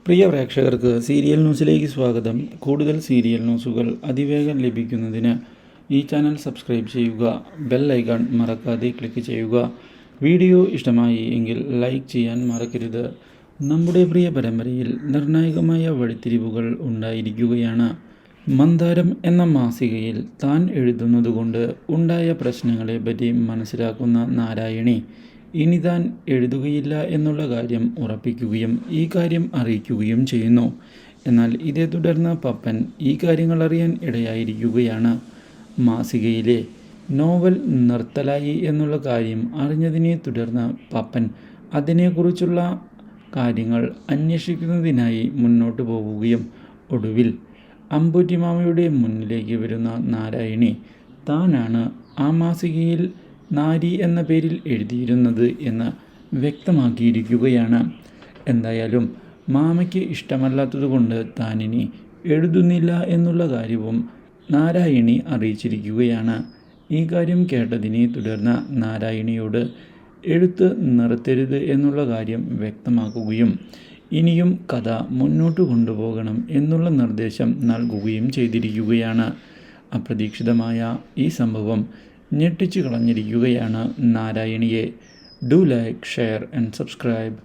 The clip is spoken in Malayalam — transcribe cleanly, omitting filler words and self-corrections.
പ്രിയ പ്രേക്ഷകർക്ക് സീരിയൽ ന്യൂസിലേക്ക് സ്വാഗതം. കൂടുതൽ സീരിയൽ ന്യൂസുകൾ അതിവേഗം ലഭിക്കുന്നതിന് ഈ ചാനൽ സബ്സ്ക്രൈബ് ചെയ്യുക. ബെൽ ഐക്കൺ മറക്കാതെ ക്ലിക്ക് ചെയ്യുക. വീഡിയോ ഇഷ്ടമായി എങ്കിൽ ലൈക്ക് ചെയ്യാൻ മറക്കരുത്. നമ്മുടെ പ്രിയ പരമ്പരയിൽ നിർണായകമായ വഴിത്തിരിവുകൾ ഉണ്ടായിരിക്കുകയാണ്. മന്ദാരം എന്ന മാസികയിൽ താൻ എഴുതുന്നതുകൊണ്ട് ഉണ്ടായ പ്രശ്നങ്ങളെ പറ്റി മനസ്സിലാക്കുന്ന നാരായണി ഇനി താൻ എഴുതുകയില്ല എന്നുള്ള കാര്യം ഉറപ്പിക്കുകയും ഈ കാര്യം അറിയിക്കുകയും ചെയ്യുന്നു. എന്നാൽ ഇതേ തുടർന്ന് പപ്പൻ ഈ കാര്യങ്ങൾ അറിയാൻ ഇടയായിരിക്കുകയാണ്. മാസികയിലെ നോവൽ നിർത്തലായി എന്നുള്ള കാര്യം അറിഞ്ഞതിനെ തുടർന്ന് പപ്പൻ അതിനെക്കുറിച്ചുള്ള കാര്യങ്ങൾ അന്വേഷിക്കുന്നതിനായി മുന്നോട്ട് പോവുകയും ഒടുവിൽ അമ്പൂറ്റിമാമയുടെ മുന്നിലേക്ക് വരുന്ന നാരായണി താനാണ് ആ മാസികയിൽ നാരി എന്ന പേരിൽ എഴുതിയിരുന്നത് എന്ന് വ്യക്തമാക്കിയിരിക്കുകയാണ്. എന്തായാലും മാമയ്ക്ക് ഇഷ്ടമല്ലാത്തതുകൊണ്ട് താനിനി എഴുതുന്നില്ല എന്നുള്ള കാര്യവും നാരായണി അറിയിച്ചിരിക്കുകയാണ്. ഈ കാര്യം കേട്ടതിനെ തുടർന്ന് നാരായണിയോട് എഴുത്ത് നിർത്തരുത് എന്നുള്ള കാര്യം വ്യക്തമാക്കുകയും ഇനിയും കഥ മുന്നോട്ട് കൊണ്ടുപോകണം എന്നുള്ള നിർദ്ദേശം നൽകുകയും ചെയ്തിരിക്കുകയാണ്. അപ്രതീക്ഷിതമായ ഈ സംഭവം ഞെട്ടിച്ചു കളഞ്ഞിരിക്കുകയാണ് നാരായണിയെ. Do like, share and subscribe.